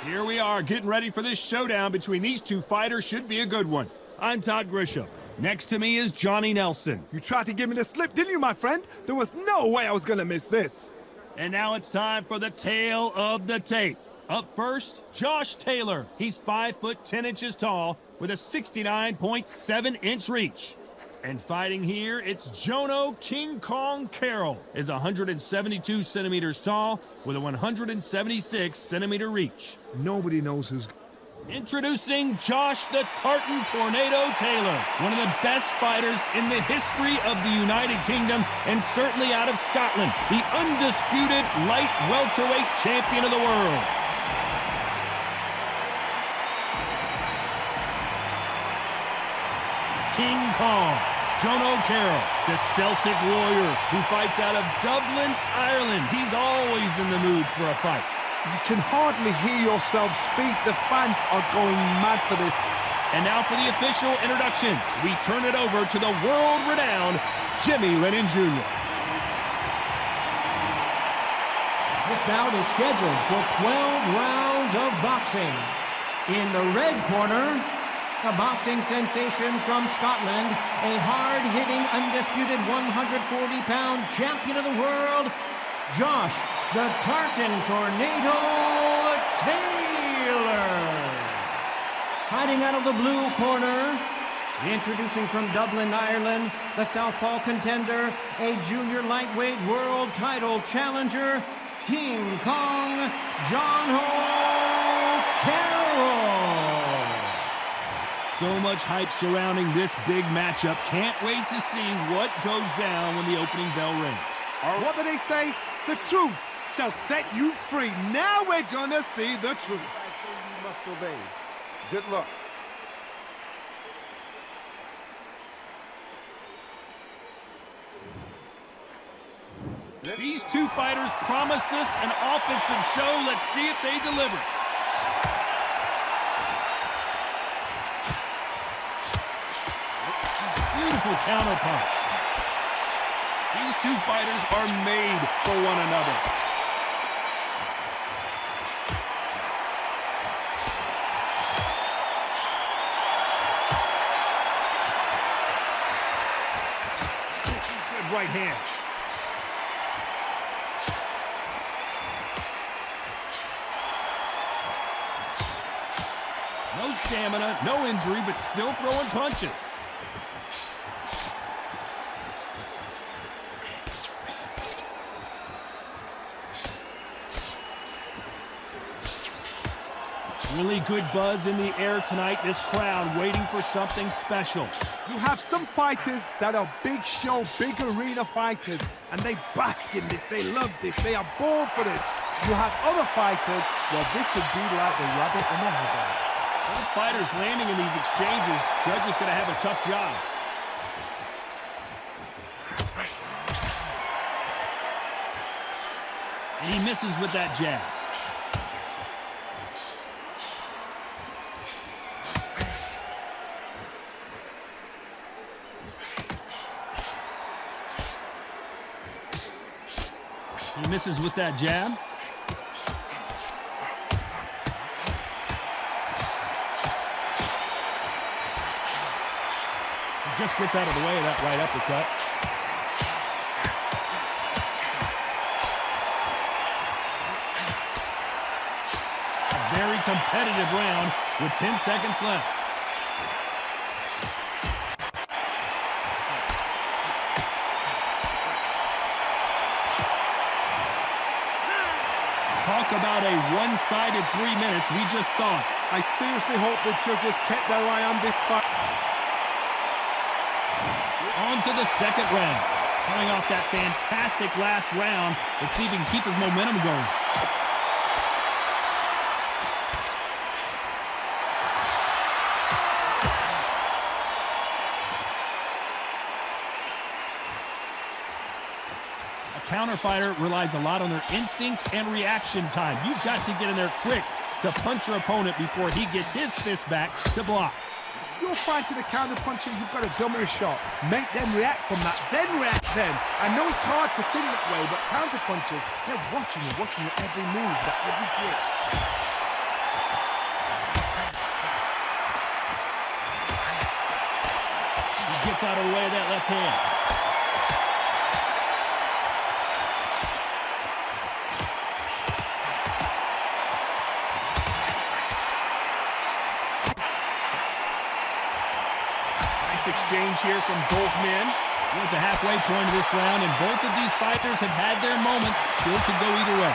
Here we are, getting ready for this showdown between these two fighters. Should be a good one. I'm Todd Grisham. Next to me is Johnny Nelson. You tried to give me the slip, didn't you, my friend? There was no way I was gonna miss this. And now it's time for the tale of the tape. Up first, Josh Taylor. He's 5 foot 10 inches tall with a 69.7-inch reach. And fighting here, it's Jono King Kong Carroll. Is 172 centimeters tall with a 176-centimeter reach. Nobody knows who's... Introducing Josh the Tartan Tornado Taylor, one of the best fighters in the history of the United Kingdom and certainly out of Scotland, the undisputed light welterweight champion of the world. King Kong, Jono Carroll, the Celtic warrior who fights out of Dublin, Ireland. He's always in the mood for a fight. You can hardly hear yourself speak. The fans are going mad for this. And now for the official introductions. We turn it over to the world-renowned Jimmy Lennon Jr. This bout is scheduled for 12 rounds of boxing. In the red corner, a boxing sensation from Scotland, a hard-hitting, undisputed 140-pound champion of the world, Josh the Tartan Tornado Taylor. Fighting out of the blue corner, introducing from Dublin, Ireland, the southpaw contender, a junior lightweight world title challenger, King Kong Jono Carroll. So much hype surrounding this big matchup. Can't wait to see what goes down when the opening bell rings. What do they say? The truth shall set you free. Now we're gonna see the truth. You must obey. Good luck. These two fighters promised us an offensive show. Let's see if they deliver. Beautiful counterpunch. These two fighters are made for one another. Good right hand. No stamina, no injury, but still throwing punches. Really good buzz in the air tonight. This crowd waiting for something special. You have some fighters that are big show, big arena fighters, and they bask in this. They love this. They are born for this. You have other fighters where this would be like the rabbit in the headlights. Both fighters landing in these exchanges. Judge is going to have a tough job. And he misses with that jab. He misses with that jab. He just gets out of the way of that right uppercut. A very competitive round with 10 seconds left. Talk about a one-sided 3 minutes. We just saw it. I seriously hope the judges kept their eye on this fight. On to the second round. Coming off that fantastic last round. Let's see if he can keep his momentum going. Counter fighter relies a lot on their instincts and reaction time. You've got to get in there quick to punch your opponent before he gets his fist back to block. You're fighting a counter puncher, you've got to dummy a shot. Make them react from that, then react then. I know it's hard to think that way, but counter punchers, they're watching you every move, that every trick. gets out of the way of that left hand. Nice exchange here from both men. We're at the halfway point of this round, and both of these fighters have had their moments. Still could go either way.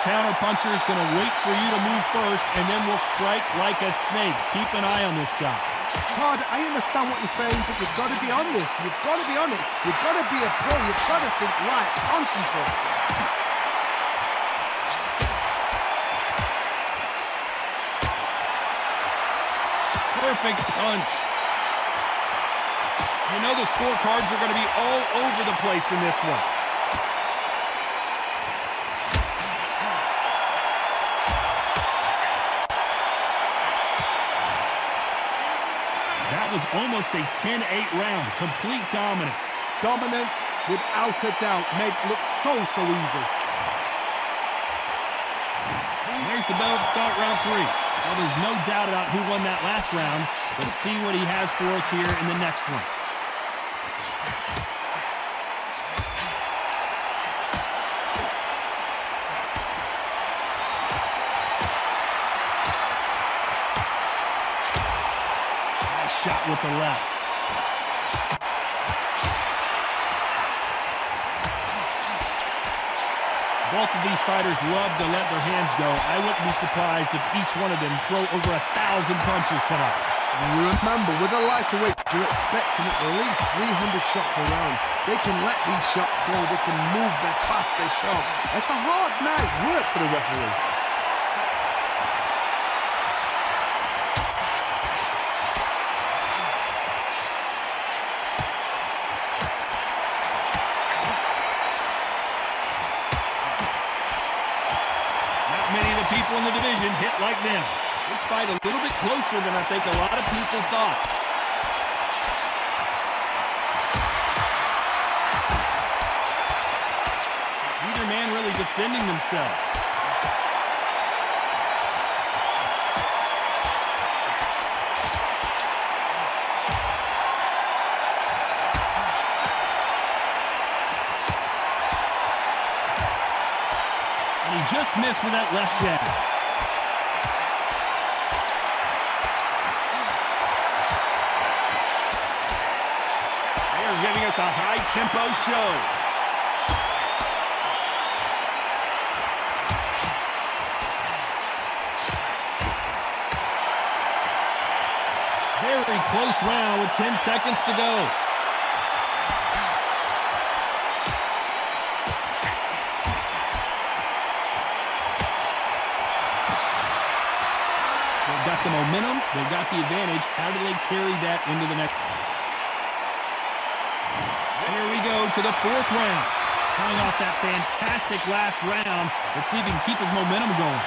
Counter-puncher is going to wait for you to move first, and then will strike like a snake. Keep an eye on this guy. Todd, I understand what you're saying, but you've got to be on this. You've got to be on it. You've got to be a pro. You've got to think right. Concentrate. Perfect punch. You know the scorecards are going to be all over the place in this one. That was almost a 10-8 round. Complete dominance. Dominance, without a doubt, made it look so easy. There's the bell to start round 3. Well, there's no doubt about who won that last round. Let's see what he has for us here in the next one. Shot with the left. Both of these fighters love to let their hands go. I wouldn't be surprised if each one of them throw over 1,000 punches tonight. Remember, with a lighter weight, you're expecting at least 300 shots around. They can let these shots go. They can move their fast, they're sharp. It's a hard night's work for the referee. People in the division hit like them. This fight a little bit closer than I think a lot of people thought. Neither man really defending themselves. Just missed with that left jab. They are giving us a high-tempo show. Very close round with 10 seconds to go. Got the momentum, they've got the advantage. How do they carry that into the next? Here we go to the 4th round. Coming off that fantastic last round. Let's see if he can keep his momentum going.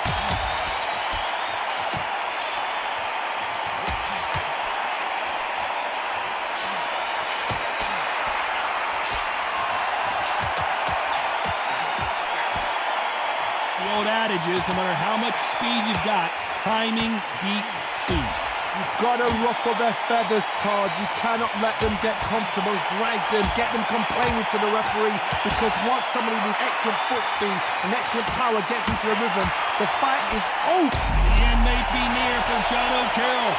The old adage is no matter how much speed you've got, timing beats speed. You've got to ruffle their feathers, Todd. You cannot let them get comfortable, drag them, get them complaining to the referee, because once somebody with excellent foot speed and excellent power gets into the rhythm, the fight is over. The end may be near for Jono Carroll.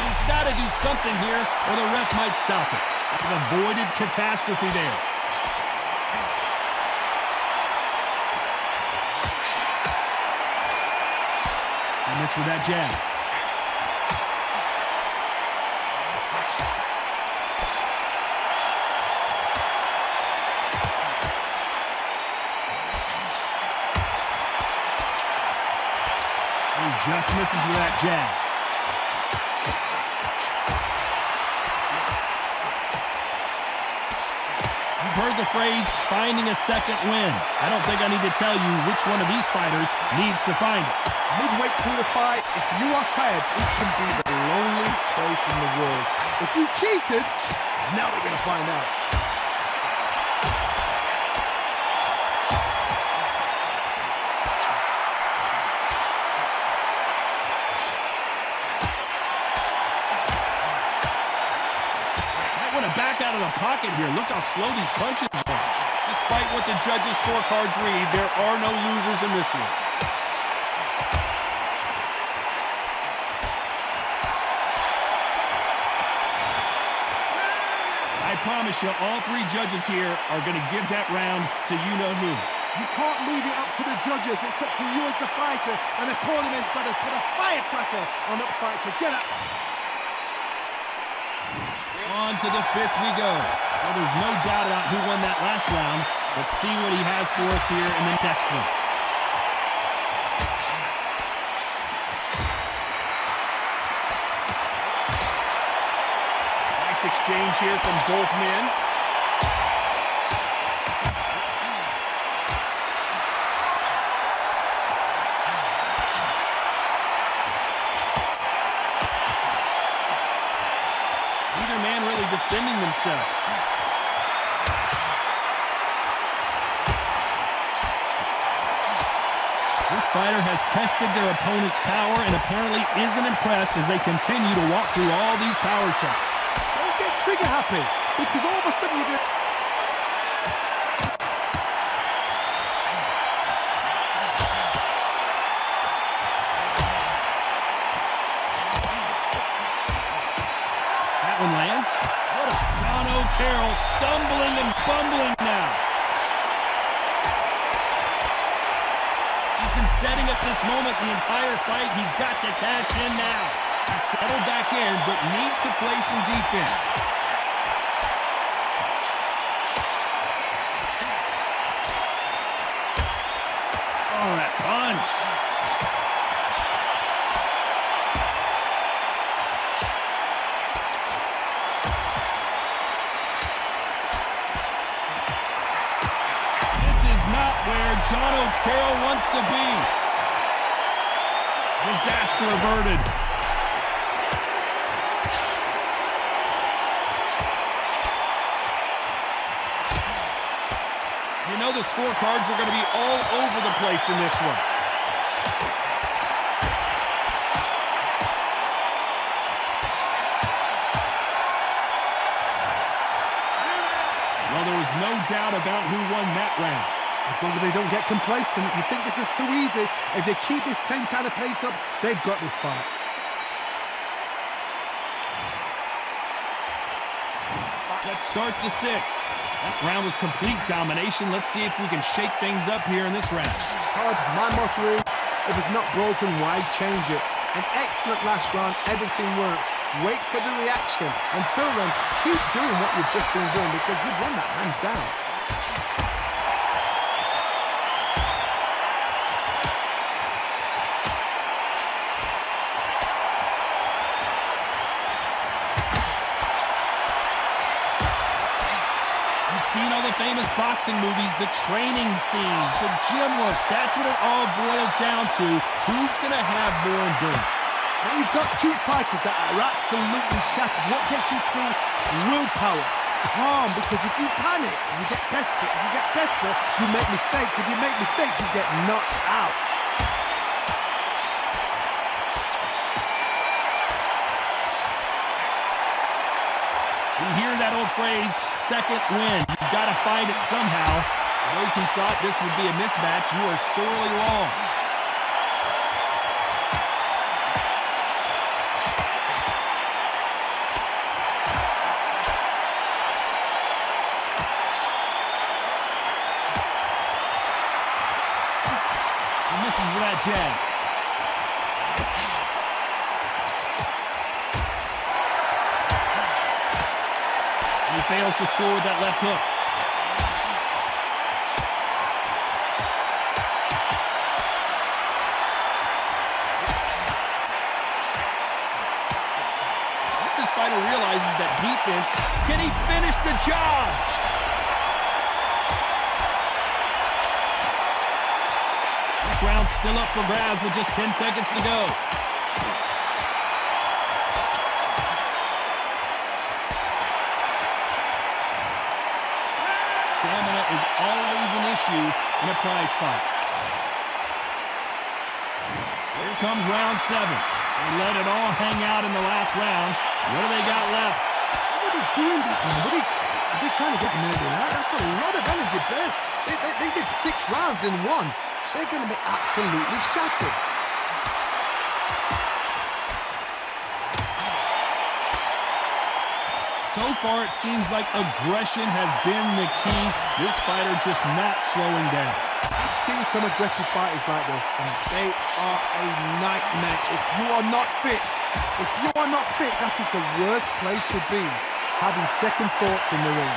He's got to do something here or the ref might stop it. An avoided catastrophe there. Miss with that jab. He just misses with that jab. You've heard the phrase, finding a second win. I don't think I need to tell you which one of these fighters needs to find it. Midway through the fight, if you are tired, this can be the loneliest place in the world. If you cheated, now we're going to find out. Back out of the pocket here. Look how slow these punches are. Despite what the judges' scorecards read, there are no losers in this one. I promise you, all three judges here are going to give that round to you-know-who. You can't leave it up to the judges. It's up to you as the fighter, and the opponent's got to put a firecracker on that fighter. Get up. On to the fifth we go. Well, there's no doubt about who won that last round. Let's see what he has for us here in the next one. Nice exchange here from both men. Defending themselves. This fighter has tested their opponent's power and apparently isn't impressed as they continue to walk through all these power shots. Don't get trigger happy, because all of a sudden you're going to... One lands. What a Jono Carroll stumbling and fumbling now. He's been setting up this moment the entire fight. He's got to cash in now. He's settled back in, but needs to play some defense. Oh, that punch. Where Jono Carroll wants to be. Disaster averted. You know the scorecards are going to be all over the place in this one. Well, there was no doubt about who won that round. As long as they don't get complacent, you think this is too easy. If they keep this same kind of pace up, they've got this fight. Let's start the sixth. That round was complete domination. Let's see if we can shake things up here in this round. Todd, my motto is, if it's not broken, why change it? An excellent last round, everything works. Wait for the reaction. Until then, keep doing what you've just been doing because you've won that hands down. Seen all the famous boxing movies, the training scenes, the gym work. That's what it all boils down to. Who's going to have more endurance? Now you've got two fighters that are absolutely shattered. What gets you through? Willpower. Calm, because if you panic, you get desperate. If you get desperate, you make mistakes. If you make mistakes, you get knocked out. You hear that old phrase, second win. You've got to find it somehow. For those who thought this would be a mismatch, you are sorely wrong. He misses with that jab. He fails to score with that left hook. What this fighter realizes that defense, can he finish the job? This round's still up for grabs with just 10 seconds to go. Stamina is always an issue in a prize fight. Here comes round 7. They let it all hang out in the last round. What do they got left? What are they doing that, man? Are they trying to get murdered out? That's a lot of energy burst. They did 6 rounds in one. They're going to be absolutely shattered. So far, it seems like aggression has been the key. This fighter just not slowing down. I've seen some aggressive fighters like this, and they are a nightmare. If you are not fit, that is the worst place to be, having second thoughts in the ring.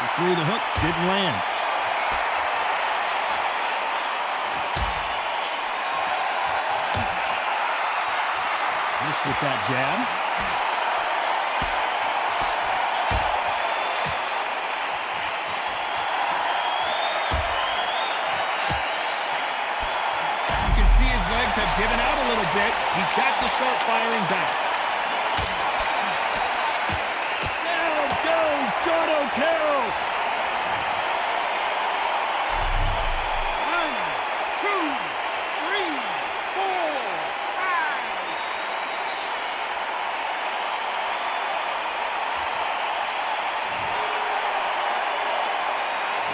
He threw the hook, didn't land. With that jab. You can see his legs have given out a little bit. He's got to start firing back. Down goes Jono Carroll. 1, 2, 3, 4, 5.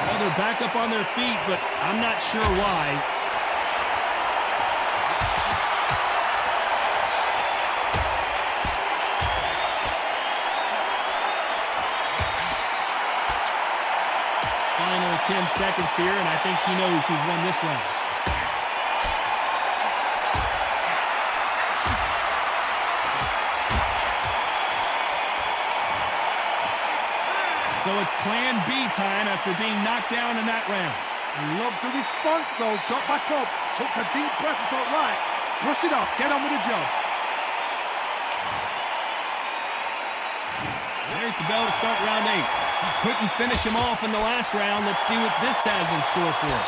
Well, they're back up on their feet, but I'm not sure why. Final 10 seconds here, and I think he knows who's won this round. So it's plan B time after being knocked down in that round. I love the response, though. Got back up, took a deep breath and thought, right, brush it off, get on with the job. There's the bell to start round 8. Couldn't finish him off in the last round. Let's see what this has in store for us.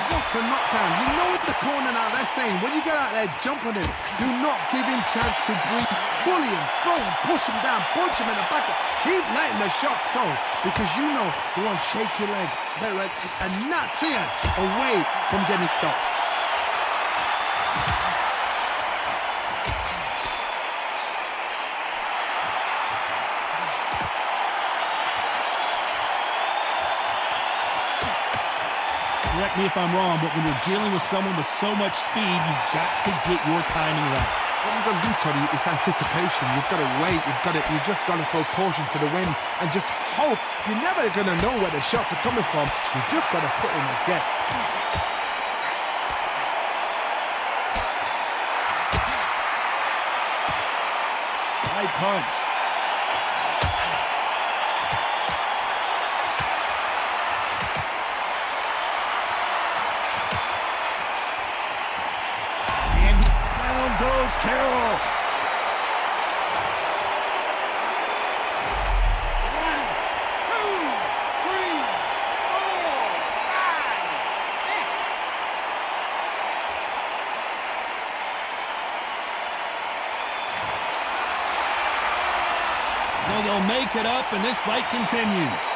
What a knockdown. You know what the corner now, they're saying, when you get out there, jump on him. Do not give him chance to breathe. Bully him, throw him, push him down, punch him in the back. Keep letting the shots go, because you know they won't shake your leg. They're a nuts here away from getting stopped. Correct me if I'm wrong, but when you're dealing with someone with so much speed, you've got to get your timing right. What you've got to do, Tony, is anticipation. You've got to wait. You just got to throw caution to the wind and just hope. You're never going to know where the shots are coming from. You just got to put in a guess. Right punch. Goes Carroll. 1, 2, 3, 4, 5, 6. So they'll make it up, and this fight continues.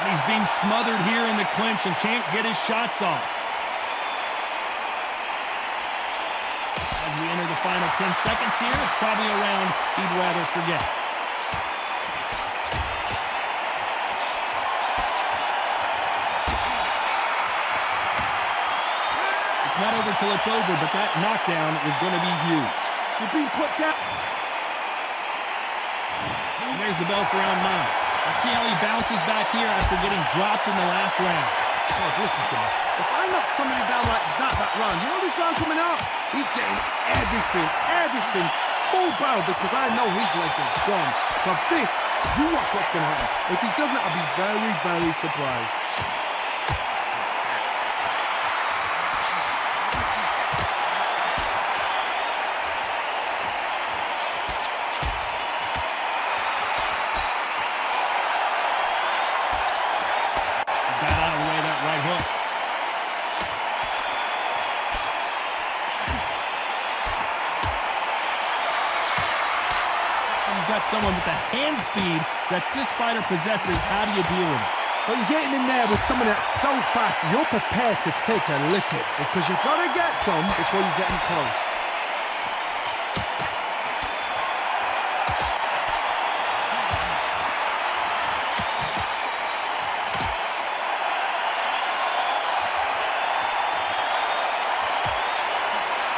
He's being smothered here in the clinch and can't get his shots off. As we enter the final 10 seconds here, it's probably a round he'd rather forget. It's not over till it's over, but that knockdown is going to be huge. You're being put down. And there's the bell for round 9. Let's see how he bounces back here after getting dropped in the last round. Oh, listen to me. If I knock somebody down like that round, you know this round coming up? He's getting everything, full barrel, because I know his legs are gone. So this You watch what's going to happen. If he doesn't, I'll be very, very surprised. Got out of the way of that right hook. You've got someone with the hand speed that this fighter possesses. How do you deal with it? So you're getting in there with someone that's so fast, you're prepared to take a licking because you've got to get some before you get in close.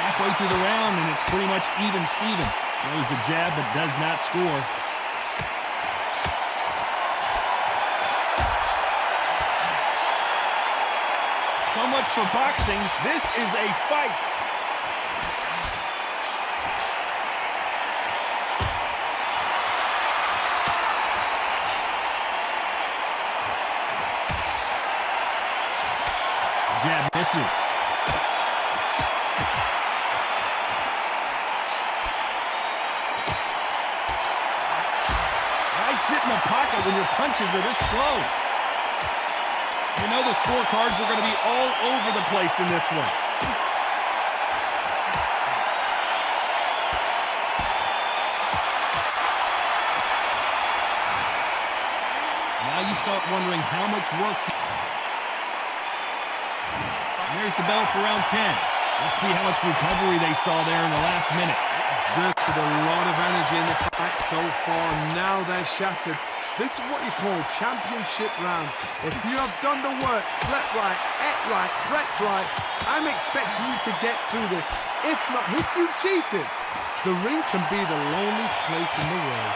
Halfway through the round, and it's pretty much even Steven. Throws the jab, but does not score. So much for boxing. This is a fight. Jab misses. Sit in the pocket when your punches are this slow. You know the scorecards are going to be all over the place in this one. Now you start wondering how much work. There's the bell for round 10. Let's see how much recovery they saw there in the last minute. Exerted a lot of energy in the fight so far. Now they're shattered. This is what you call championship rounds. If you have done the work, slept right, ate right, prepped right, I'm expecting you to get through this. If not, if you've cheated, the ring can be the loneliest place in the world.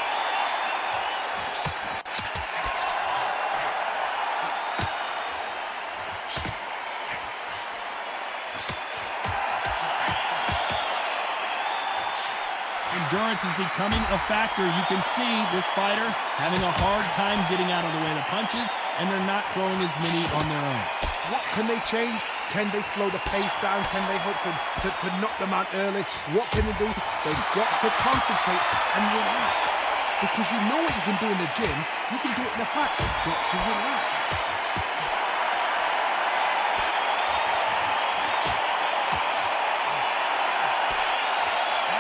Endurance is becoming a factor. You can see this fighter having a hard time getting out of the way of the punches, and they're not throwing as many on their own. What can they change? Can they slow the pace down? Can they hope to knock them out early? What can they do? They've got to concentrate and relax. Because you know what you can do in the gym, you can do it in the fight. You've got to relax.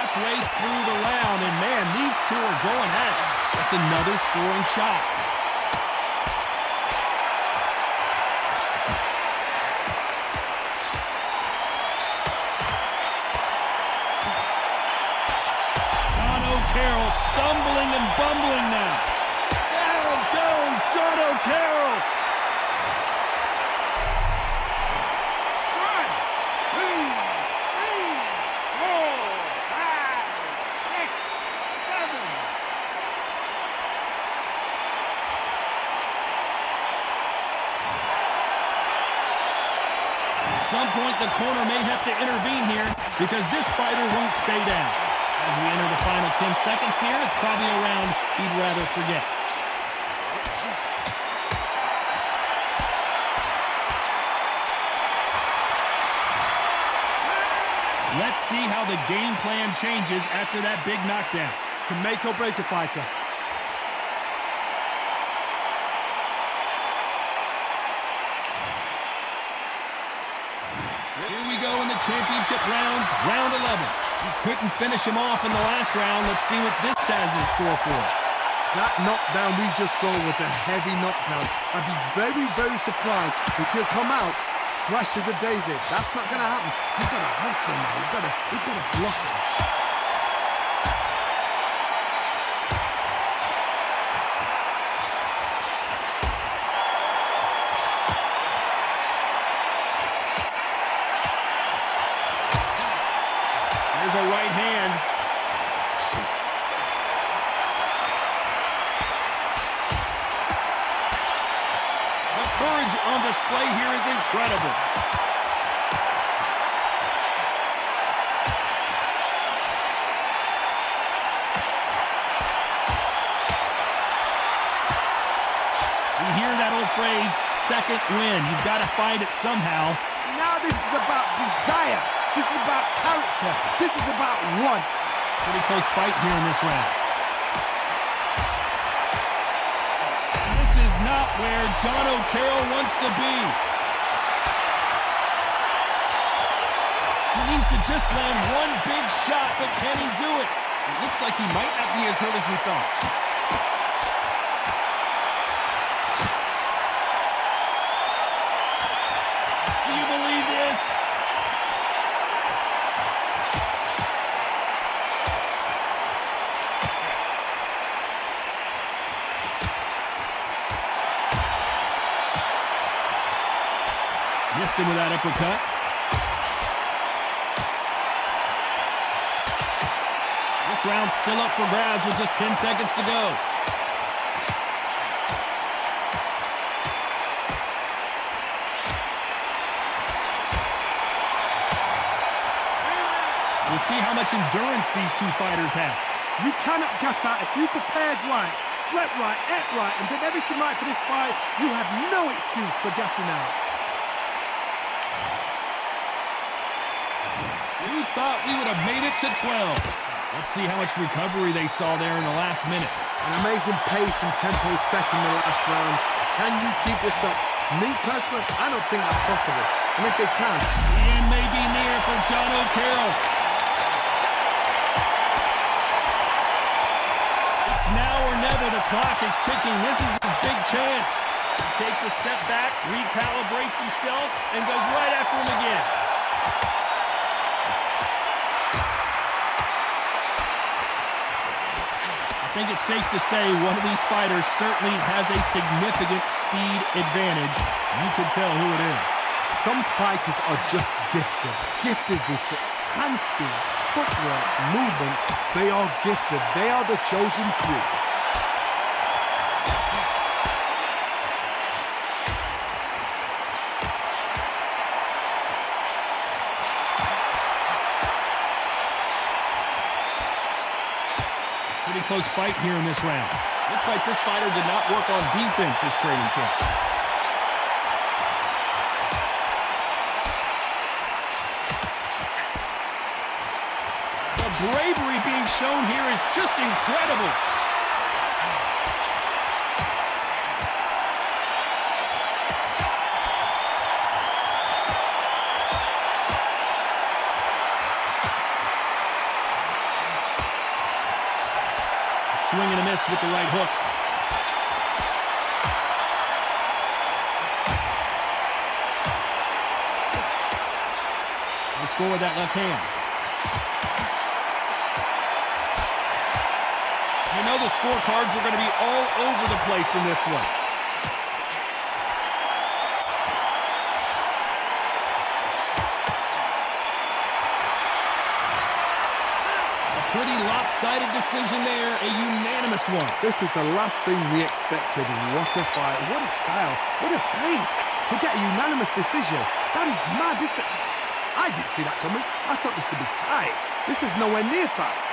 Halfway through the round, and man, these two are going at it. That's another scoring shot. Jono Carroll stumbling and bumbling now. Down goes Jono Carroll. 1, 2, 3, 4, 5, 6, 7. At some point, the corner may have to intervene here because this fighter won't stay down. As we enter the final 10 seconds here, it's probably a round he'd rather forget. Let's see how the game plan changes after that big knockdown. Can make or break a fighter. Here we go in the championship rounds, round 11. He couldn't finish him off in the last round. Let's see what this has in store for us. That knockdown we just saw was a heavy knockdown. I'd be very, very surprised if he'll come out fresh as a daisy. That's not going to happen. He's got to hustle now. He's got to block him. There's a right hand. The courage on display here is incredible. second win. You've got to find it somehow. Now this is about desire. This is about character. This is about want. Pretty close fight here in this round. This is not where Jono Carroll wants to be. He needs to just land one big shot, but can he do it? It looks like he might not be as hurt as we thought. Do you believe this? Missed him with that uppercut. This round's still up for grabs with just 10 seconds to go. We'll see how much endurance these two fighters have. You cannot gas out. If you prepared right, slept right, ate right, and did everything right for this fight, you have no excuse for gassing out. We thought we would have made it to 12. Let's see how much recovery they saw there in the last minute. An amazing pace and tempo set in the last round. Can you keep this up? Me personally, I don't think that's possible. And if they can, The end may be near for Jono Carroll. It's now or never. The clock is ticking. This is his big chance. He takes a step back, recalibrates himself, and goes right after him again. I think it's safe to say one of these fighters certainly has a significant speed advantage. You can tell who it is. some fighters are just gifted. Gifted with such hand speed, footwork, movement. They are gifted. They are the chosen few. Pretty close fight here in this round. Looks like this fighter did not work on defense this training camp. The bravery being shown here is just incredible. Swing and a miss with the right hook. The score with that left hand. You know the scorecards are going to be all over the place in this one. Pretty lopsided decision there, a unanimous one. This is the last thing we expected. What a fight, what a style, what a pace to get a unanimous decision. That is mad. I didn't see that coming. I thought this would be tight. This is nowhere near tight.